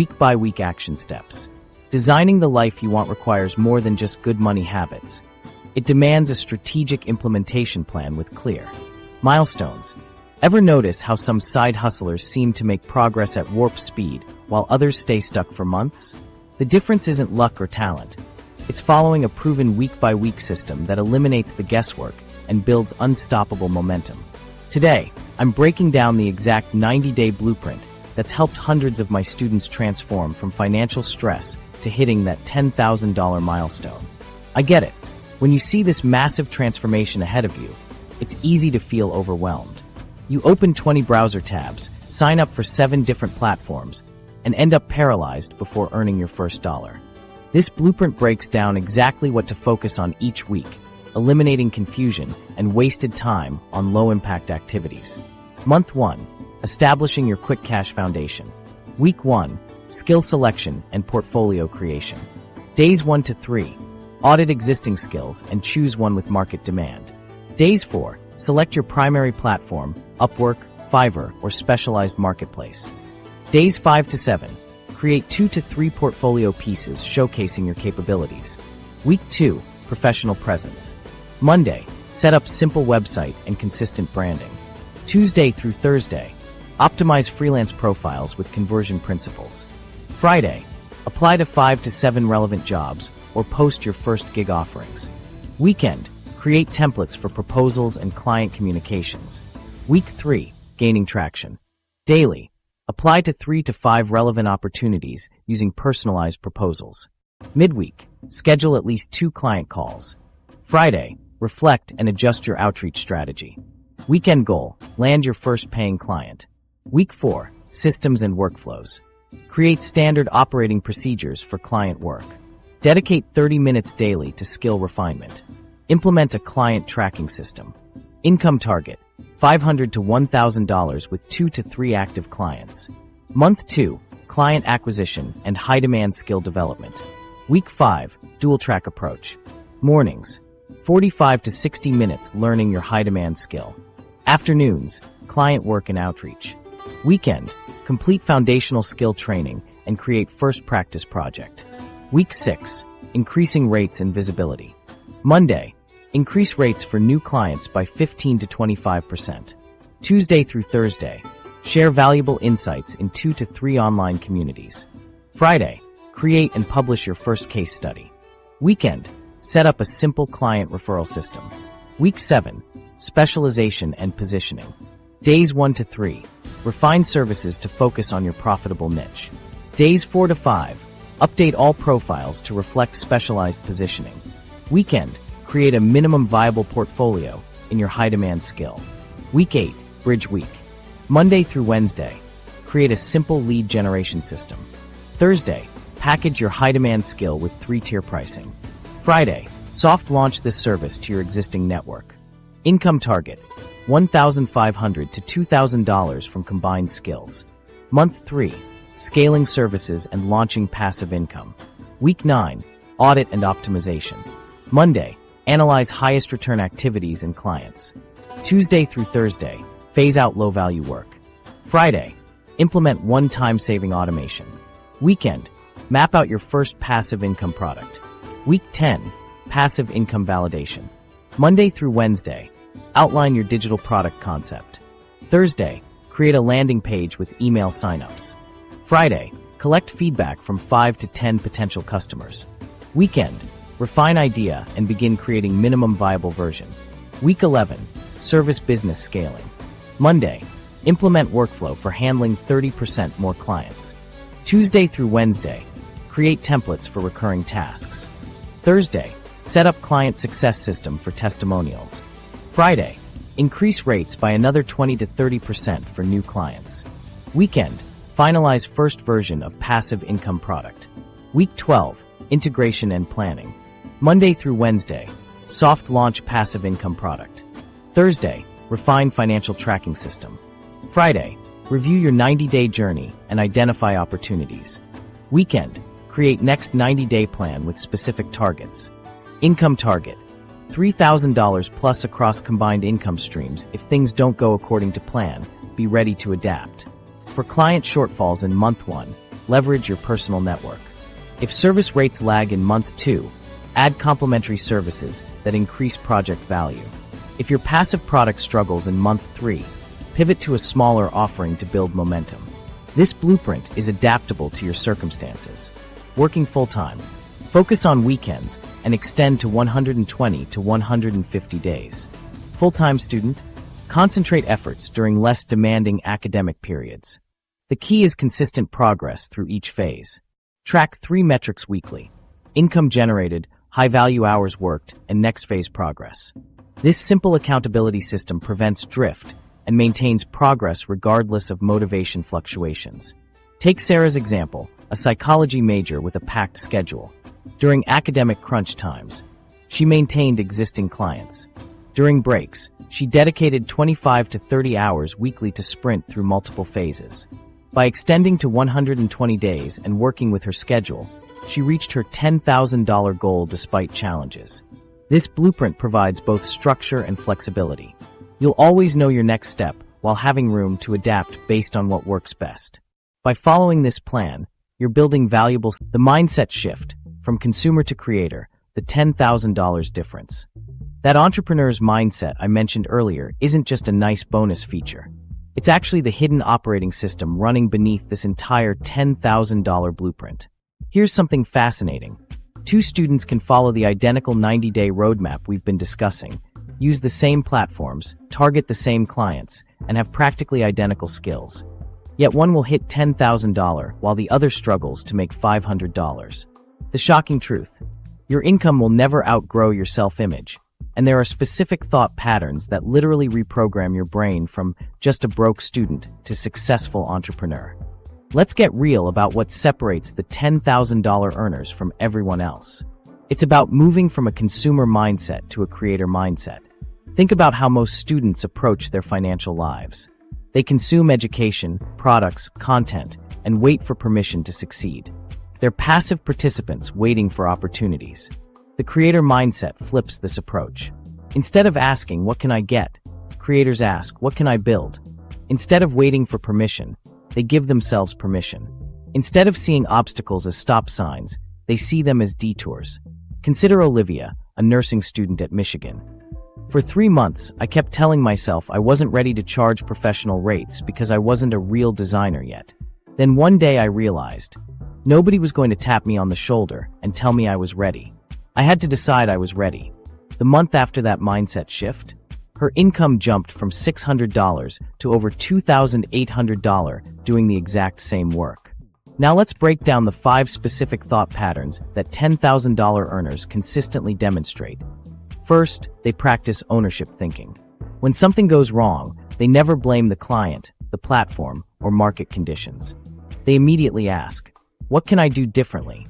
Week-by-week action steps. Designing the life you want requires more than just good money habits. It demands a strategic implementation plan with clear milestones. Ever notice how some side hustlers seem to make progress at warp speed while others stay stuck for months? The difference isn't luck or talent. It's following a proven week-by-week system that eliminates the guesswork and builds unstoppable momentum. Today, I'm breaking down the exact 90-day blueprint that's helped hundreds of my students transform from financial stress to hitting that $10,000 milestone. I get it. When you see this massive transformation ahead of you, it's easy to feel overwhelmed. You open 20 browser tabs, sign up for 7 different platforms, and end up paralyzed before earning your first dollar. This blueprint breaks down exactly what to focus on each week, eliminating confusion and wasted time on low-impact activities. Month 1. Establishing your quick cash foundation. Week 1. Skill selection and portfolio creation. Days 1 to 3. Audit existing skills and choose one with market demand. Days 4. Select your primary platform, Upwork, Fiverr, or specialized marketplace. Days 5 to 7. Create 2 to 3 portfolio pieces showcasing your capabilities. Week 2. Professional presence. Monday. Set up simple website and consistent branding. Tuesday through Thursday. Optimize freelance profiles with conversion principles. Friday. Apply to 5 to 7 relevant jobs or post your first gig offerings. Weekend. Create templates for proposals and client communications. Week 3. Gaining traction. Daily. Apply to 3 to 5 relevant opportunities using personalized proposals. Midweek. Schedule at least 2 client calls. Friday. Reflect and adjust your outreach strategy. Weekend goal. Land your first paying client. Week 4. Systems and workflows. Create standard operating procedures for client work. Dedicate 30 minutes daily to skill refinement. Implement a client tracking system. Income target. $500 to $1,000 with 2 to 3 active clients. Month 2. Client acquisition and high-demand skill development. Week 5. Dual track approach. Mornings. 45 to 60 minutes learning your high-demand skill. Afternoons. Client work and outreach. Weekend. Complete foundational skill training and create first practice project. Week 6. Increasing rates and visibility. Monday. Increase rates for new clients by 15 to 25%. Tuesday through Thursday. Share valuable insights in 2 to 3 online communities. Friday. Create and publish your first case study. Weekend. Set up a simple client referral system. Week 7. Specialization and positioning. Days 1 to 3. Refine services to focus on your profitable niche. Days 4 to 5. Update all profiles to reflect specialized positioning. Weekend. Create a minimum viable portfolio in your high-demand skill. Week 8. Bridge week. Monday through Wednesday. Create a simple lead generation system. Thursday. Package your high-demand skill with 3-tier pricing. Friday. Soft launch this service to your existing network. Income target. $1,500 to $2,000 from combined skills. Month 3. Scaling services and launching passive income. Week 9. Audit and optimization. Monday. Analyze highest return activities and clients. Tuesday through Thursday. Phase out low-value work. Friday. Implement one-time saving automation. Weekend. Map out your first passive income product. Week 10. Passive income validation. Monday through Wednesday. Outline your digital product concept. Thursday. Create a landing page with email signups. Friday. Collect feedback from 5 to 10 potential customers. Weekend. Refine idea and begin creating minimum viable version. Week 11. Service business scaling. Monday. Implement workflow for handling 30% more clients. Tuesday through Wednesday. Create templates for recurring tasks. Thursday. Set up client success system for testimonials. Friday. Increase rates by another 20 to 30% for new clients. Weekend. Finalize first version of passive income product. Week 12. Integration and planning. Monday through Wednesday. Soft launch passive income product. Thursday. Refine financial tracking system. Friday. Review your 90-day journey and identify opportunities. Weekend. Create next 90-day plan with specific targets. Income target. $3,000 plus across combined income streams. If things don't go according to plan, be ready to adapt. For client shortfalls in month 1, leverage your personal network. If service rates lag in month 2, add complementary services that increase project value. If your passive product struggles in month 3, pivot to a smaller offering to build momentum. This blueprint is adaptable to your circumstances. Working full-time, focus on weekends and extend to 120 to 150 days. Full-time student, concentrate efforts during less demanding academic periods. The key is consistent progress through each phase. Track 3 metrics weekly: income generated, high-value hours worked, and next phase progress. This simple accountability system prevents drift and maintains progress regardless of motivation fluctuations. Take Sarah's example, a psychology major with a packed schedule. During academic crunch times, she maintained existing clients. During breaks, she dedicated 25 to 30 hours weekly to sprint through multiple phases. By extending to 120 days and working with her schedule, she reached her $10,000 goal despite challenges. This blueprint provides both structure and flexibility. You'll always know your next step while having room to adapt based on what works best. By following this plan, you're building valuable. The mindset shift from consumer to creator, the $10,000 difference. That entrepreneur's mindset I mentioned earlier isn't just a nice bonus feature. It's actually the hidden operating system running beneath this entire $10,000 blueprint. Here's something fascinating. 2 students can follow the identical 90-day roadmap we've been discussing, use the same platforms, target the same clients, and have practically identical skills. Yet one will hit $10,000 while the other struggles to make $500. The shocking truth: your income will never outgrow your self-image, and there are specific thought patterns that literally reprogram your brain from just a broke student to successful entrepreneur. Let's get real about what separates the $10,000 earners from everyone else. It's about moving from a consumer mindset to a creator mindset. Think about how most students approach their financial lives. They consume education, products, content, and wait for permission to succeed. They're passive participants waiting for opportunities. The creator mindset flips this approach. Instead of asking, "What can I get?" creators ask, "What can I build?" Instead of waiting for permission, they give themselves permission. Instead of seeing obstacles as stop signs, they see them as detours. Consider Olivia, a nursing student at Michigan. For 3 months, I kept telling myself I wasn't ready to charge professional rates because I wasn't a real designer yet. Then one day I realized, nobody was going to tap me on the shoulder and tell me I was ready. I had to decide I was ready. The month after that mindset shift, her income jumped from $600 to over $2,800 doing the exact same work. Now let's break down the 5 specific thought patterns that $10,000 earners consistently demonstrate. First, they practice ownership thinking. When something goes wrong, they never blame the client, the platform, or market conditions. They immediately ask, "What can I do differently?"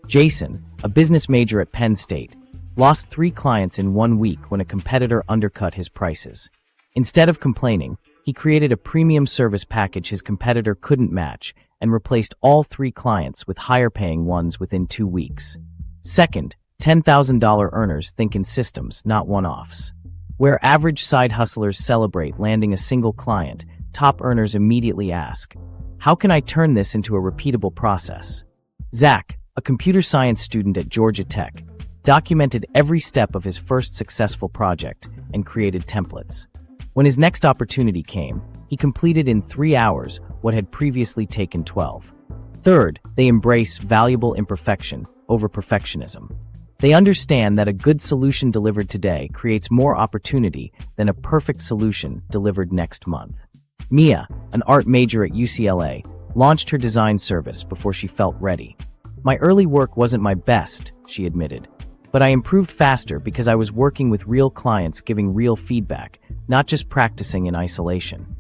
Jason, a business major at Penn State, lost 3 clients in 1 week when a competitor undercut his prices. Instead of complaining, he created a premium service package his competitor couldn't match and replaced all 3 clients with higher-paying ones within 2 weeks. Second, $10,000 earners think in systems, not one-offs. Where average side hustlers celebrate landing a single client, top earners immediately ask, "How can I turn this into a repeatable process?" Zach, a computer science student at Georgia Tech, documented every step of his first successful project and created templates. When his next opportunity came, he completed in 3 hours what had previously taken 12. Third, they embrace valuable imperfection over perfectionism. They understand that a good solution delivered today creates more opportunity than a perfect solution delivered next month. Mia, an art major at UCLA, launched her design service before she felt ready. "My early work wasn't my best," she admitted, "but I improved faster because I was working with real clients giving real feedback, not just practicing in isolation."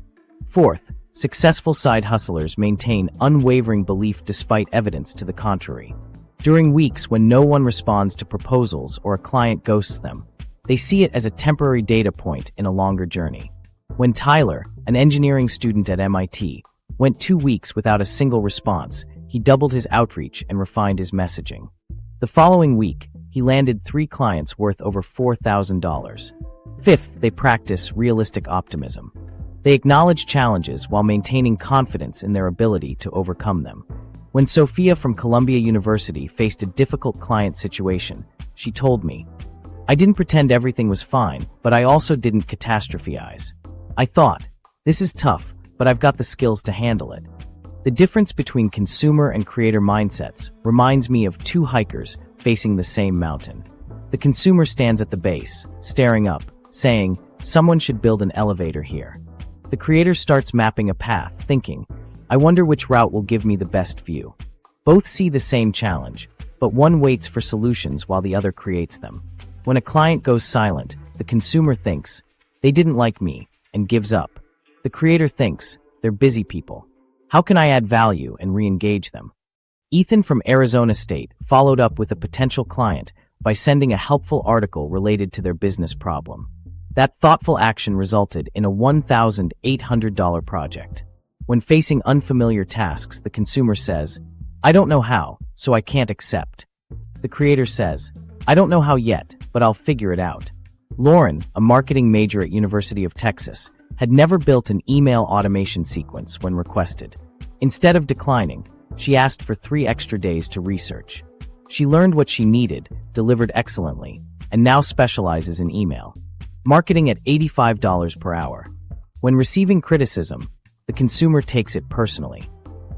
Fourth, successful side hustlers maintain unwavering belief despite evidence to the contrary. During weeks when no one responds to proposals or a client ghosts them, they see it as a temporary data point in a longer journey. When Tyler, an engineering student at MIT, went 2 weeks without a single response, he doubled his outreach and refined his messaging. The following week, he landed 3 clients worth over $4,000. Fifth, they practice realistic optimism. They acknowledge challenges while maintaining confidence in their ability to overcome them. When Sophia from Columbia University faced a difficult client situation, she told me, "I didn't pretend everything was fine, but I also didn't catastrophize. I thought, this is tough, but I've got the skills to handle it." The difference between consumer and creator mindsets reminds me of two hikers facing the same mountain. The consumer stands at the base, staring up, saying, "Someone should build an elevator here." The creator starts mapping a path, thinking, "I wonder which route will give me the best view." Both see the same challenge, but one waits for solutions while the other creates them. When a client goes silent, the consumer thinks, "They didn't like me," and gives up. The creator thinks, "They're busy people. How can I add value and re-engage them?" Ethan from Arizona State followed up with a potential client by sending a helpful article related to their business problem. That thoughtful action resulted in a $1,800 project. When facing unfamiliar tasks, the consumer says, "I don't know how, so I can't accept." The creator says, "I don't know how yet, but I'll figure it out." Lauren, a marketing major at University of Texas, had never built an email automation sequence when requested. Instead of declining, she asked for 3 extra days to research. She learned what she needed, delivered excellently, and now specializes in email marketing at $85 per hour. When receiving criticism, the consumer takes it personally.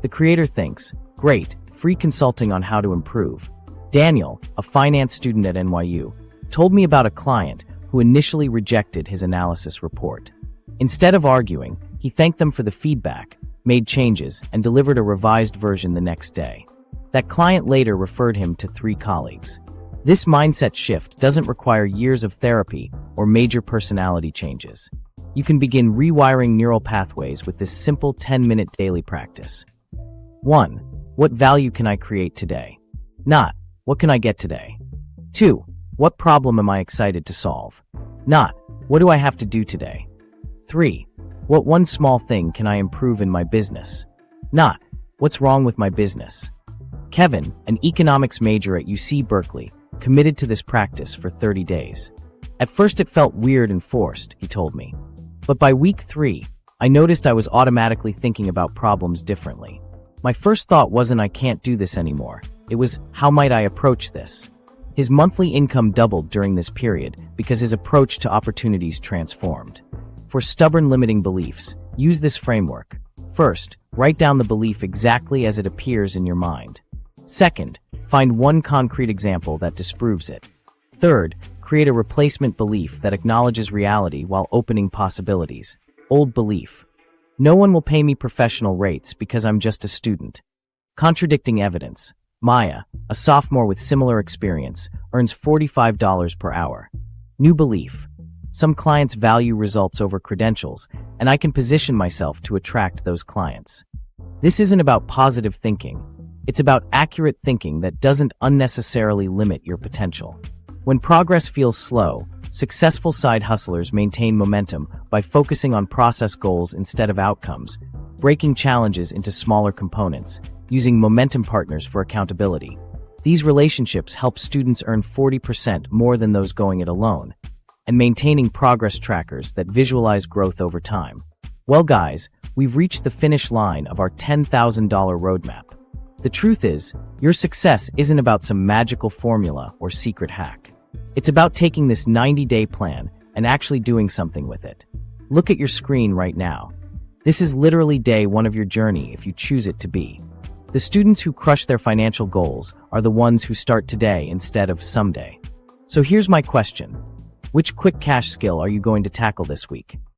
The creator thinks, "Great, free consulting on how to improve." Daniel, a finance student at NYU, told me about a client who initially rejected his analysis report. Instead of arguing, he thanked them for the feedback, made changes, and delivered a revised version the next day. That client later referred him to 3 colleagues. This mindset shift doesn't require years of therapy or major personality changes. You can begin rewiring neural pathways with this simple 10-minute daily practice. 1. What value can I create today? Not, what can I get today? 2. What problem am I excited to solve? Not, what do I have to do today? 3. What one small thing can I improve in my business? Not, what's wrong with my business? Kevin, an economics major at UC Berkeley, committed to this practice for 30 days. At first it felt weird and forced, he told me. But by week 3, I noticed I was automatically thinking about problems differently. My first thought wasn't "I can't do this anymore." It was, "How might I approach this?" His monthly income doubled during this period because his approach to opportunities transformed. For stubborn limiting beliefs, use this framework. First, write down the belief exactly as it appears in your mind. Second, find one concrete example that disproves it. Third, create a replacement belief that acknowledges reality while opening possibilities. Old belief: no one will pay me professional rates because I'm just a student. Contradicting evidence: Maya, a sophomore with similar experience, earns $45 per hour. New belief: some clients value results over credentials, and I can position myself to attract those clients. This isn't about positive thinking. It's about accurate thinking that doesn't unnecessarily limit your potential. When progress feels slow, successful side hustlers maintain momentum by focusing on process goals instead of outcomes, breaking challenges into smaller components, using momentum partners for accountability. These relationships help students earn 40% more than those going it alone, and maintaining progress trackers that visualize growth over time. Well guys, we've reached the finish line of our $10,000 roadmap. The truth is, your success isn't about some magical formula or secret hack. It's about taking this 90-day plan and actually doing something with it. Look at your screen right now. This is literally day 1 of your journey if you choose it to be. The students who crush their financial goals are the ones who start today instead of someday. So here's my question. Which quick cash skill are you going to tackle this week?